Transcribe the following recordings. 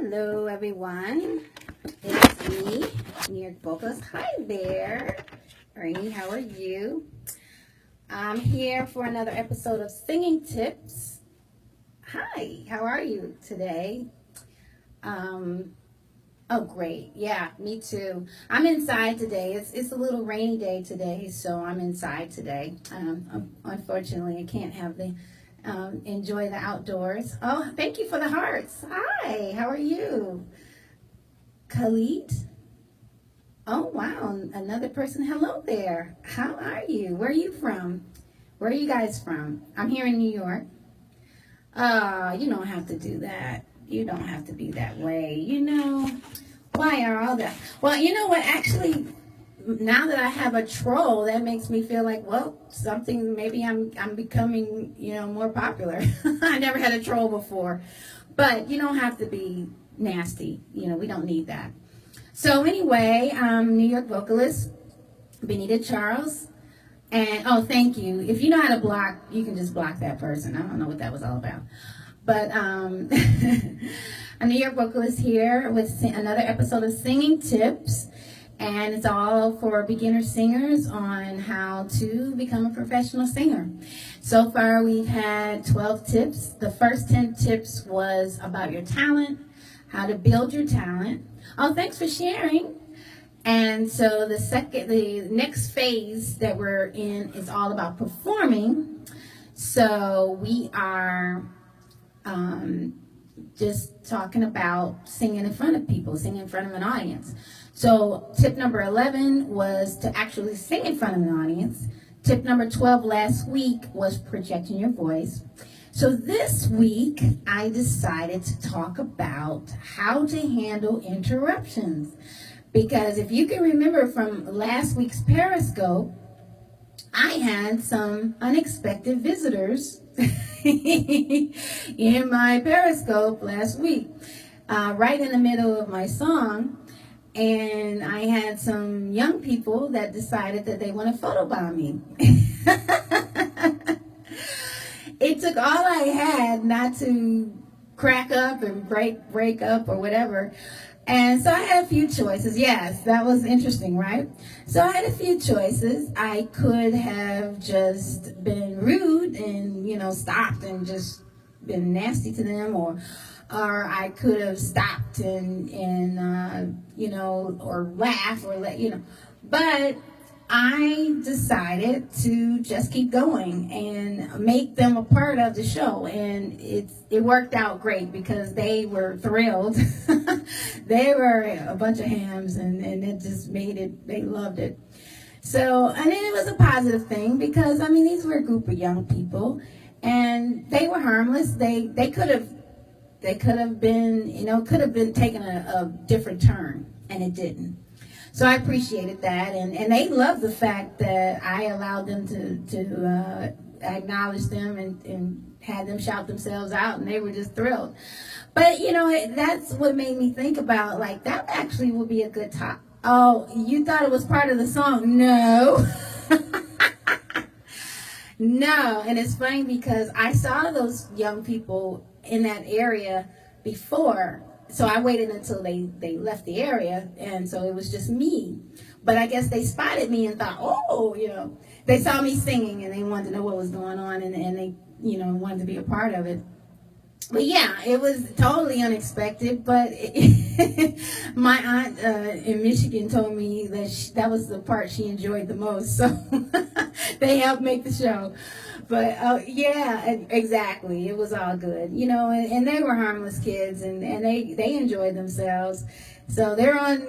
Hello, everyone. It's me, New York vocalist. Hi there. Ernie, how are you? I'm here for another episode of Singing Tips. Hi, how are you today? Oh, great. Yeah, me too. I'm inside today. It's a little rainy day today, so I'm inside today. Unfortunately, I can't have the enjoy the outdoors. Oh, thank you for the hearts. Hi, how are you? Khalid? Oh, wow, another person. Hello there. How are you? Where are you from? Where are you guys from? I'm here in New York. You don't have to do that. You don't have to be that way. Why are all that? Well, you know what? Actually, now that I have a troll, that makes me feel like, well, maybe I'm becoming, more popular. I never had a troll before. But you don't have to be nasty. We don't need that. So anyway, New York vocalist, Benita Charles. And, oh, thank you. If you know how to block, you can just block that person. I don't know what that was all about. But a New York vocalist here with another episode of Singing Tips. And it's all for beginner singers on how to become a professional singer. So far, we've had 12 tips. The first 10 tips was about your talent, how to build your talent. Oh, thanks for sharing. And so the next phase that we're in is all about performing. So we are just talking about singing in front of people, singing in front of an audience. So tip number 11 was to actually sing in front of an audience. Tip number 12 last week was projecting your voice. So this week, I decided to talk about how to handle interruptions. Because if you can remember from last week's Periscope, I had some unexpected visitors in my Periscope last week, right in the middle of my song. And I had some young people that decided that they want to photobomb me. It took all I had not to crack up and break up or whatever. And so I had a few choices. Yes, that was interesting, right? So I had a few choices. I could have just been rude and, stopped and just been nasty to them, or I could have stopped and or laugh or but I decided to just keep going and make them a part of the show, and it worked out great because they were thrilled. They were a bunch of hams, and it just made it. They loved it. So, and then it was a positive thing because these were a group of young people, and they were harmless. They could have been taking a different turn, and it didn't. So I appreciated that, and they loved the fact that I allowed them to acknowledge them and had them shout themselves out, and they were just thrilled. But, that's what made me think about, that actually would be a good top. Oh, you thought it was part of the song? No. No, and it's funny because I saw those young people in that area before. So I waited until they left the area, and so it was just me. But I guess they spotted me and thought, they saw me singing, and they wanted to know what was going on, and they, wanted to be a part of it. But yeah, it was totally unexpected, but my aunt in Michigan told me that that was the part she enjoyed the most, so they helped make the show. But yeah, exactly. It was all good, and they were harmless kids, and they enjoyed themselves. So they're on,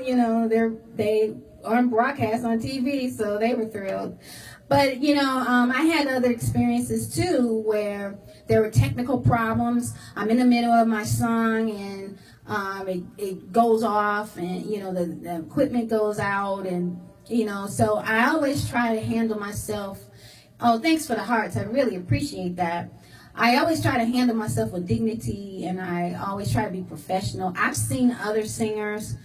they on broadcast on TV, so they were thrilled. But, I had other experiences too where there were technical problems. I'm in the middle of my song, and it goes off, and, the equipment goes out, and, so I always try to handle myself. Oh, thanks for the hearts. I really appreciate that. I always try to handle myself with dignity, and I always try to be professional. I've seen other singers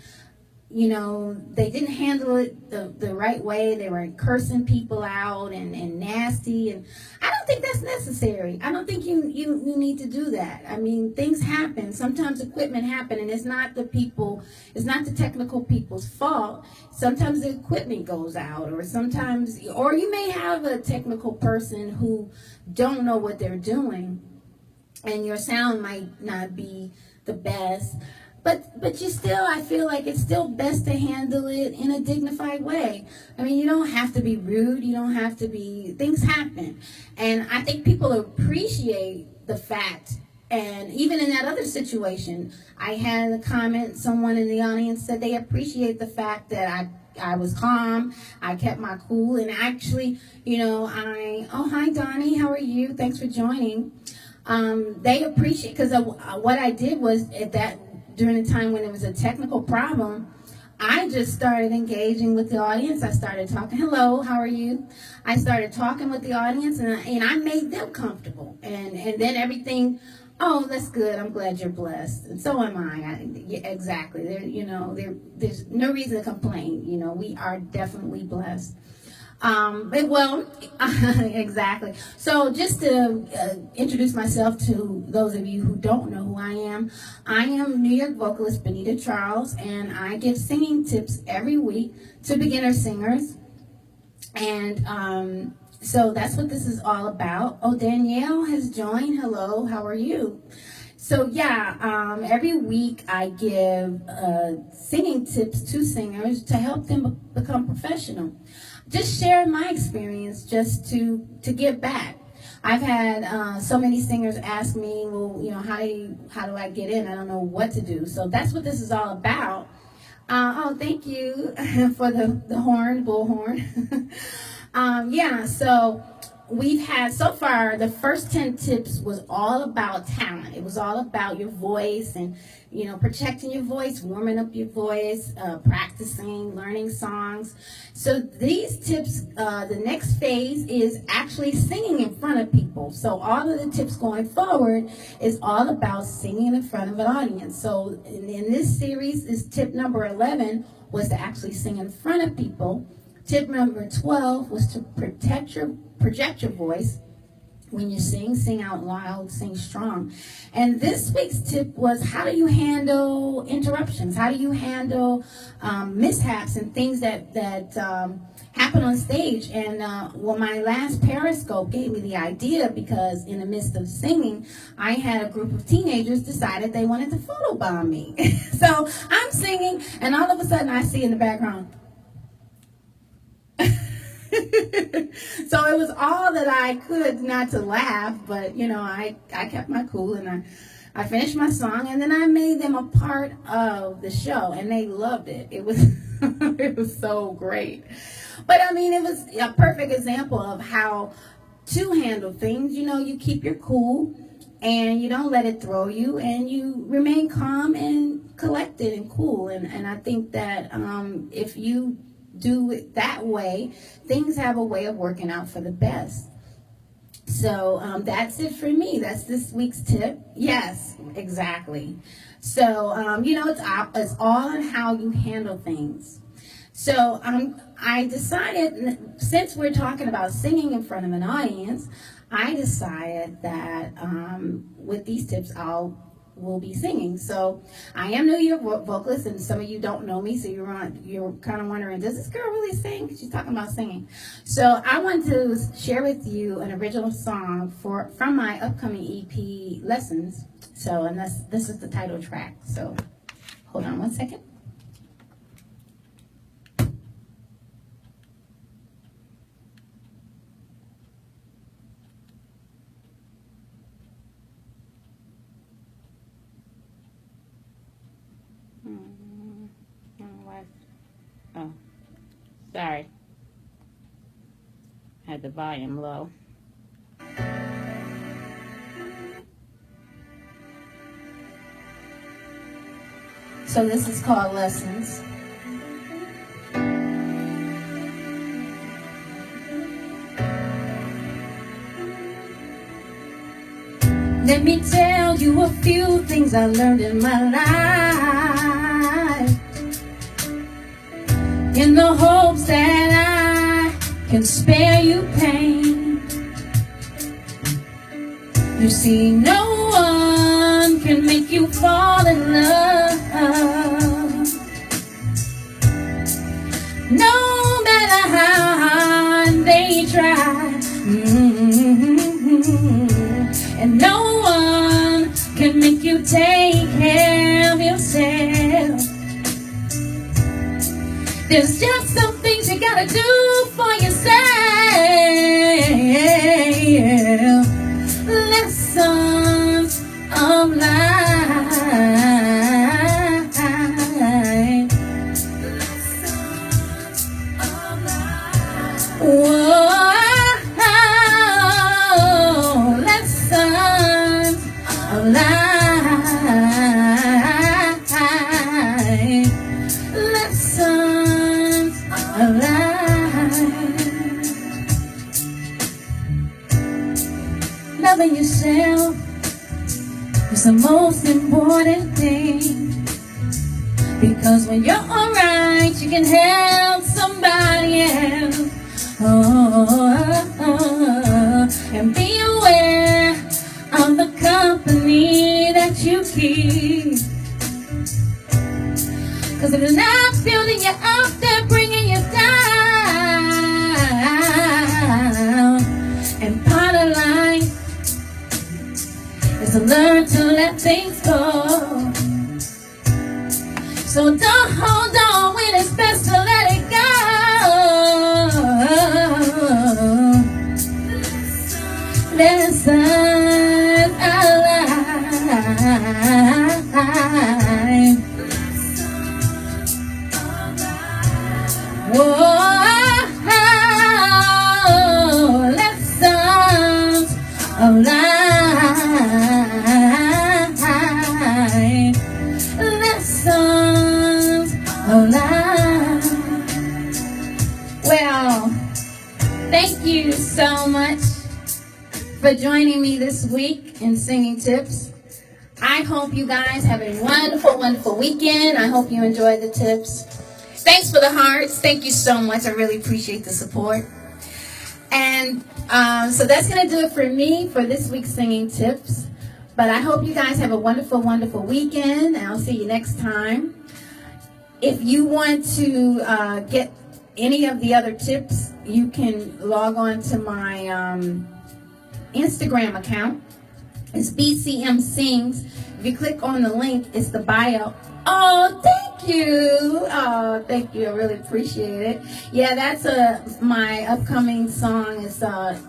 they didn't handle it the right way. They were cursing people out and nasty. And I don't think that's necessary. I don't think you need to do that. I mean, things happen. Sometimes equipment happen, and it's not the technical people's fault. Sometimes the equipment goes out, or you may have a technical person who don't know what they're doing, and your sound might not be the best. But I feel like it's still best to handle it in a dignified way. I mean, you don't have to be rude. You don't have to be, things happen. And I think people appreciate the fact, and even in that other situation, I had a comment, someone in the audience said they appreciate the fact that I was calm, I kept my cool, and actually, oh, hi Donnie, how are you? Thanks for joining. They appreciate, because what I did was during the time when it was a technical problem, I just started engaging with the audience. I started talking, hello, how are you? I started talking with the audience, and I made them comfortable. And then everything, oh, that's good. I'm glad you're blessed. And so am I. Exactly. There's no reason to complain. We are definitely blessed. Exactly. So just to introduce myself to those of you who don't know who I am New York vocalist Benita Charles, and I give singing tips every week to beginner singers. And so that's what this is all about. Oh, Danielle has joined. Hello, how are you? So every week I give singing tips to singers to help them become professional. Just share my experience, just to give back. I've had so many singers ask me, well, how do I get in? I don't know what to do. So that's what this is all about. Thank you for the bullhorn. So we've had, so far, the first 10 tips was all about talent. It was all about your voice and, protecting your voice, warming up your voice, practicing, learning songs. So these tips, the next phase is actually singing in front of people. So all of the tips going forward is all about singing in front of an audience. So in this series, this tip number 11 was to actually sing in front of people. Tip number 12 was to project your voice. When you sing out loud, sing strong. And this week's tip was, how do you handle interruptions? How do you handle mishaps and things that happen on stage? And my last Periscope gave me the idea, because in the midst of singing, I had a group of teenagers decided they wanted to photobomb me. So I'm singing, and all of a sudden I see in the background, so it was all that I could not to laugh, but I kept my cool, and I finished my song, and then I made them a part of the show, and they loved it. It was it was so great. But I mean, it was a perfect example of how to handle things. You keep your cool, and you don't let it throw you, and you remain calm and collected and cool. And I think that if you do it that way, things have a way of working out for the best. So that's it for me. That's this week's tip. Yes, exactly. So it's all on how you handle things. So I decided, since we're talking about singing in front of an audience, I decided that with these tips will be singing. So I am New York vocalist, and some of you don't know me, so you're kind of wondering, does this girl really sing? She's talking about singing. So I want to share with you an original song from my upcoming EP, Lessons. So, and this is the title track. So hold on one second. Oh, sorry. Had the volume low. So this is called Lessons. Let me tell you a few things I learned in my life. in the hopes that I can spare you pain. You see, no one can make you fall in love, no matter how hard they try. And no one can make you take care of yourself. There's just some things you gotta do for yourself. Lessons of life. Whoa. Lessons of life. Lessons of life. Loving yourself is the most important thing, because when you're alright, you can help somebody else. And be aware of the company that you keep, because if it's not building you up, they're bringing you down. And part of life is to learn to let things go. So don't hold on when it's best to let it go. Lessons of life. Whoa, lessons of life. Lessons of life. Well, thank you so much for joining me this week in Singing Tips. I hope you guys have a wonderful, wonderful weekend. I hope you enjoyed the tips. Thanks for the hearts. Thank you so much. I really appreciate the support. And so that's going to do it for me for this week's Singing Tips. But I hope you guys have a wonderful, wonderful weekend. And I'll see you next time. If you want to get any of the other tips, you can log on to my Instagram account. It's BCM Sings. If you click on the link, it's the bio. Oh, thank you. Oh, thank you. I really appreciate it. Yeah, that's my upcoming song. It's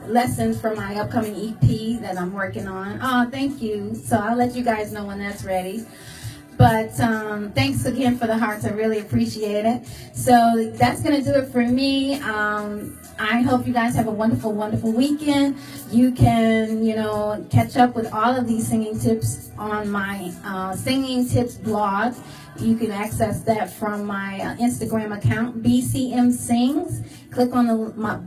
lessons for my upcoming EP that I'm working on. Oh, thank you. So I'll let you guys know when that's ready. But thanks again for the hearts. I really appreciate it. So that's going to do it for me. I hope you guys have a wonderful, wonderful weekend. You can, catch up with all of these singing tips on my Singing Tips blog. You can access that from my Instagram account, BCM Sings. Click on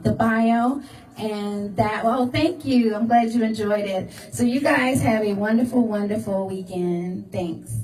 the bio. And thank you. I'm glad you enjoyed it. So you guys have a wonderful, wonderful weekend. Thanks.